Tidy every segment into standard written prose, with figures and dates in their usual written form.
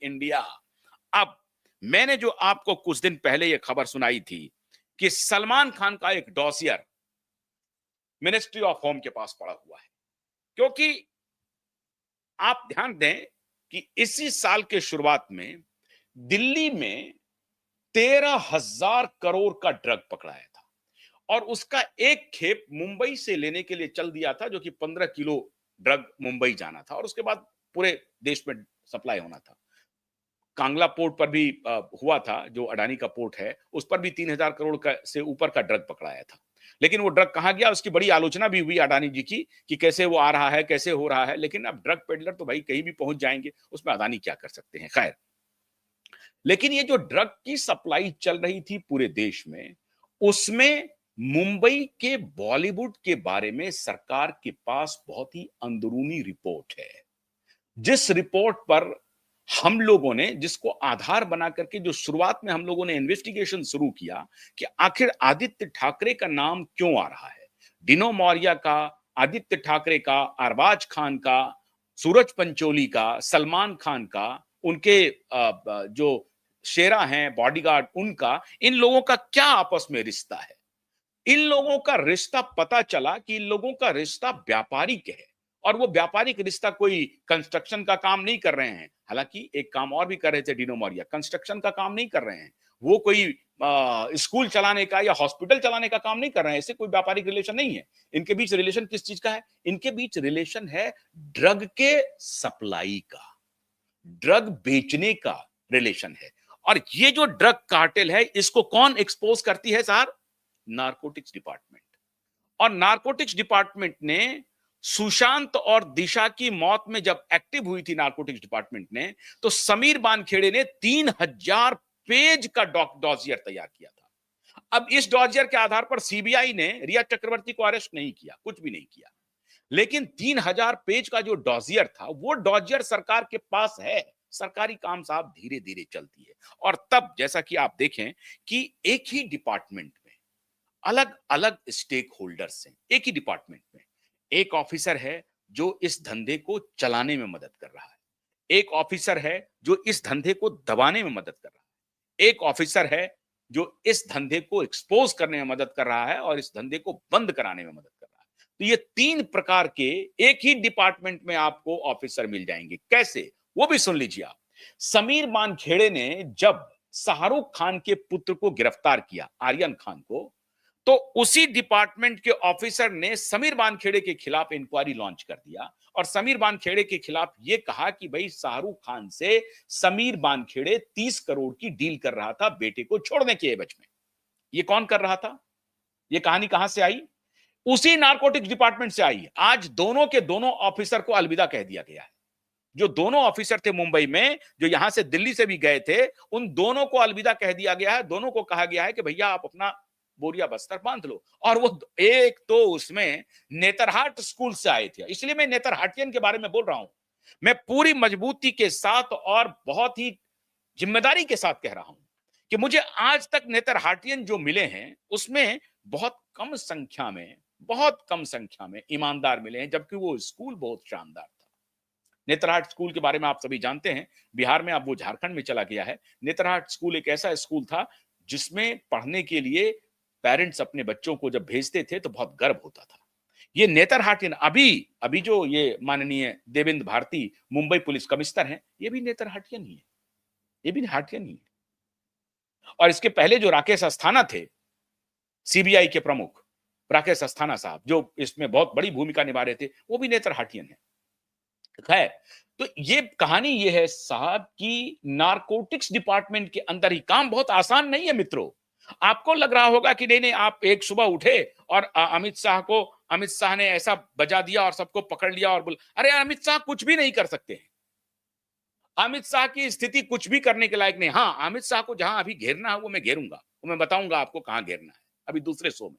India. अब मैंने जो आपको कुछ दिन पहले ये खबर सुनाई थी कि सलमान खान का एक डॉसियर मिनिस्ट्री ऑफ होम के पास पड़ा हुआ है, क्योंकि आप ध्यान दें कि इसी साल के शुरुआत में दिल्ली में 13,000 करोड़ का ड्रग पकड़ाया था और उसका एक खेप मुंबई से लेने के लिए चल दिया था, जो कि 15 किलो ड्रग मुंबई जाना था और उसके बाद पूरे देश में सप्लाई होना था। कांगला पोर्ट पर भी हुआ था, जो अडानी का पोर्ट है, उस पर भी 3,000 करोड़ का से ऊपर का ड्रग पकड़ाया था। लेकिन वो ड्रग कहां गया, उसकी बड़ी आलोचना भी हुई अडानी जी की कि कैसे वो आ रहा है, कैसे हो रहा है। लेकिन अब ड्रग पेडलर तो भाई कहीं भी पहुंच जाएंगे, उसमें अडानी क्या कर सकते हैं। खैर, लेकिन ये जो ड्रग की सप्लाई चल रही थी पूरे देश में, उसमें मुंबई के बॉलीवुड के बारे में सरकार के पास बहुत ही अंदरूनी रिपोर्ट है, जिस रिपोर्ट पर हम लोगों ने, जिसको आधार बना करके जो शुरुआत में हम लोगों ने इन्वेस्टिगेशन शुरू किया कि आखिर आदित्य ठाकरे का नाम क्यों आ रहा है, डिनो मौर्या का, आदित्य ठाकरे का, अरबाज खान का, सूरज पंचोली का, सलमान खान का, उनके जो शेरा हैं बॉडीगार्ड उनका, इन लोगों का क्या आपस में रिश्ता है। इन लोगों का रिश्ता पता चला कि इन लोगों का रिश्ता व्यापारिक है और वो व्यापारिक रिश्ता कोई कंस्ट्रक्शन का काम नहीं कर रहे हैं। हालांकि एक काम और भी कर रहे थे डिनो मौर्या, कंस्ट्रक्शन का काम नहीं कर रहे हैं, वो कोई स्कूल चलाने का या हॉस्पिटल चलाने का काम नहीं कर रहे हैं। ऐसे कोई व्यापारिक रिलेशन नहीं है। इनके बीच रिलेशन किस चीज का है? इनके बीच रिलेशन है ड्रग के सप्लाई का, ड्रग बेचने का रिलेशन है। और ये जो ड्रग कार्टेल है, इसको कौन एक्सपोज करती है साहब? Narcotics department. और नारकोटिक्स डिपार्टमेंट ने सुशांत और दिशा की मौत में जब एक्टिव हुई थी नारकोटिक्स डिपार्टमेंट ने, तो समीर बानखेड़े ने 3,000 पेज का डॉसियर तैयार किया था। अब इस डॉसियर के आधार पर सीबीआई ने रिया चक्रवर्ती को अरेस्ट नहीं किया, कुछ भी नहीं किया, लेकिन 3,000 पेज का जो डॉसियर था, वो डॉसियर सरकार के पास है। सरकारी काम साहब धीरे धीरे चलती है। और तब जैसा कि आप देखें कि एक ही डिपार्टमेंट में अलग अलग स्टेक होल्डर्स हैं, एक ही डिपार्टमेंट में। एक ऑफिसर है जो इस धंधे को चलाने में मदद कर रहा है, एक ऑफिसर है जो इस धंधे को दबाने में मदद कर रहा है, एक ऑफिसर है जो इस धंधे को एक्सपोज करने में मदद कर रहा है और इस धंधे को बंद कराने में मदद कर रहा है। तो ये 3 प्रकार के एक ही डिपार्टमेंट में आपको ऑफिसर मिल जाएंगे। कैसे, वो भी सुन लीजिए आप। समीर मानखेड़े ने जब शाहरुख खान के पुत्र को गिरफ्तार किया, आर्यन खान को, तो उसी डिपार्टमेंट के ऑफिसर ने समीर बानखेड़े के खिलाफ इंक्वायरी लॉन्च कर दिया और समीर बानखेड़े के खिलाफ यह कहा कि भाई शाहरुख खान से समीर बानखेड़े 30 करोड़ की डील कर रहा था बेटे को छोड़ने के एवज में। ये कौन कर रहा था? ये कहानी कहां से आई? उसी नारकोटिक्स डिपार्टमेंट से आई है। आज दोनों के दोनों ऑफिसर को अलविदा कह दिया गया है। जो दोनों ऑफिसर थे मुंबई में, जो यहां से दिल्ली से भी गए थे, उन दोनों को अलविदा कह दिया गया है। दोनों को कहा गया है कि भैया आप अपना बोरिया बस्तर बांध लो। और वो एक तो उसमें नेतरहाट स्कूल से आए थे, इसलिए मैं नेतरहाटियन के बारे में बोल रहा हूं। मैं पूरी मजबूती के साथ और बहुत ही जिम्मेदारी के साथ कह रहा हूं कि मुझे आज तक नेतरहाटियन जो मिले हैं, उसमें बहुत कम संख्या में ईमानदार मिले हैं, जबकि वो स्कूल बहुत शानदार था। नेतरहाट स्कूल के बारे में आप सभी जानते हैं, बिहार में, अब वो झारखंड में चला गया है। नेतरहाट स्कूल एक ऐसा स्कूल था जिसमें पढ़ने के लिए पेरेंट्स अपने बच्चों को जब भेजते थे तो बहुत गर्व होता था। ये नेतरहाटियन, अभी अभी जो ये माननीय देवेंद्र भारती मुंबई पुलिस कमिश्नर हैं, ये भी नेतरहाटियन ही है, ये भी हाटियन ही है। और इसके पहले जो राकेश अस्थाना थे, सीबीआई के प्रमुख राकेश अस्थाना साहब, जो इसमें बहुत बड़ी भूमिका निभा रहे थे, वो भी नेतरहाटियन है। खैर, तो ये कहानी ये है साहब कि नारकोटिक्स डिपार्टमेंट के अंदर ही काम बहुत आसान नहीं है मित्रों। आपको लग रहा होगा कि नहीं नहीं, आप एक सुबह उठे और अमित शाह ने ऐसा बजा दिया और सबको पकड़ लिया और बोल, अरे अमित शाह कुछ भी नहीं कर सकते हैं। अमित शाह की स्थिति कुछ भी करने के लायक नहीं। हाँ, अमित शाह को जहां अभी घेरना है वो मैं घेरूंगा, वो मैं बताऊंगा आपको कहां घेरना है अभी दूसरे शो में।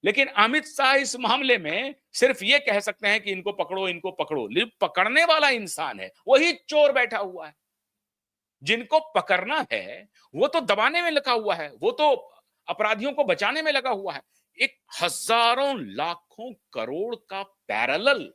लेकिन अमित शाह इस मामले में सिर्फ ये कह सकते हैं कि इनको पकड़ो, इनको पकड़ो। लेकिन पकड़ने वाला इंसान है वही चोर बैठा हुआ है। जिनको पकड़ना है वो तो दबाने में लगा हुआ है, वो तो अपराधियों को बचाने में लगा हुआ है। एक हजारों लाखों करोड़ का पैरेलल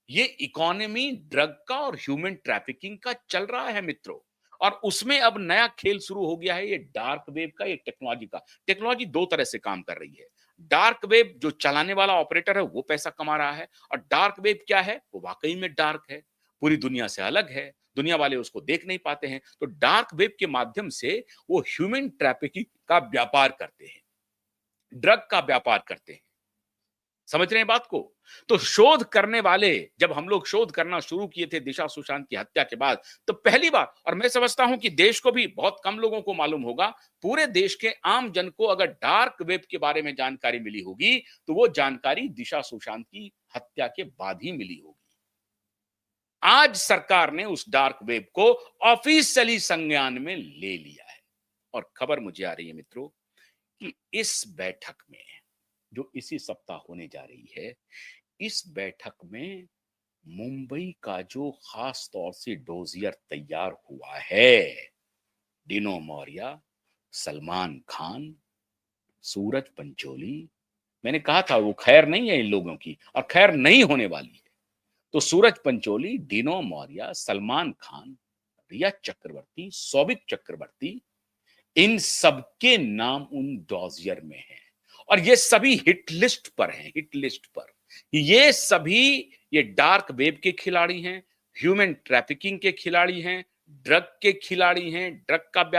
ये इकोनॉमी ड्रग का और ह्यूमन ट्रैफिकिंग का चल रहा है मित्रों। और उसमें अब नया खेल शुरू हो गया है, ये डार्क वेब का, ये टेक्नोलॉजी का। टेक्नोलॉजी दो तरह से काम कर रही है। डार्क वेब जो चलाने वाला ऑपरेटर है वो पैसा कमा रहा है, और डार्क वेब क्या है, वो वाकई में डार्क है, पूरी दुनिया से अलग है, दुनिया वाले उसको देख नहीं पाते हैं। तो डार्क वेब के माध्यम से वो ह्यूमन ट्रैफिकिंग का व्यापार करते हैं, ड्रग का व्यापार करते हैं। समझ रहे हैं बात को? तो शोध करने वाले, जब हम लोग शोध करना शुरू किए थे दिशा सुशांत की हत्या के बाद, तो पहली बार, और मैं समझता हूं कि देश को भी बहुत कम लोगों को मालूम होगा, पूरे देश के आम जन को अगर डार्क वेब के बारे में जानकारी मिली होगी, तो वो जानकारी दिशा सुशांत की हत्या के बाद ही मिली होगी। आज सरकार ने उस डार्क वेब को ऑफिशियली संज्ञान में ले लिया है। और खबर मुझे आ रही है मित्रों कि इस बैठक में, जो इसी सप्ताह होने जा रही है, इस बैठक में मुंबई का जो खास तौर से डोजियर तैयार हुआ है, डिनो मौर्य, सलमान खान, सूरज पंचोली, मैंने कहा था वो खैर नहीं है इन लोगों की, और खैर नहीं होने वाली है। तो सूरज पंचोली, डिनो मौर्य, सलमान खान, रिया चक्रवर्ती, सौविक चक्रवर्ती, इन सबके नाम उन डॉजियर में हैं, और ये सभी हिट लिस्ट पर हैं, हिट लिस्ट पर। ये सभी, ये डार्क वेब के खिलाड़ी हैं, ह्यूमन ट्रैफिकिंग के खिलाड़ी हैं, ड्रग के खिलाड़ी हैं, ड्रग का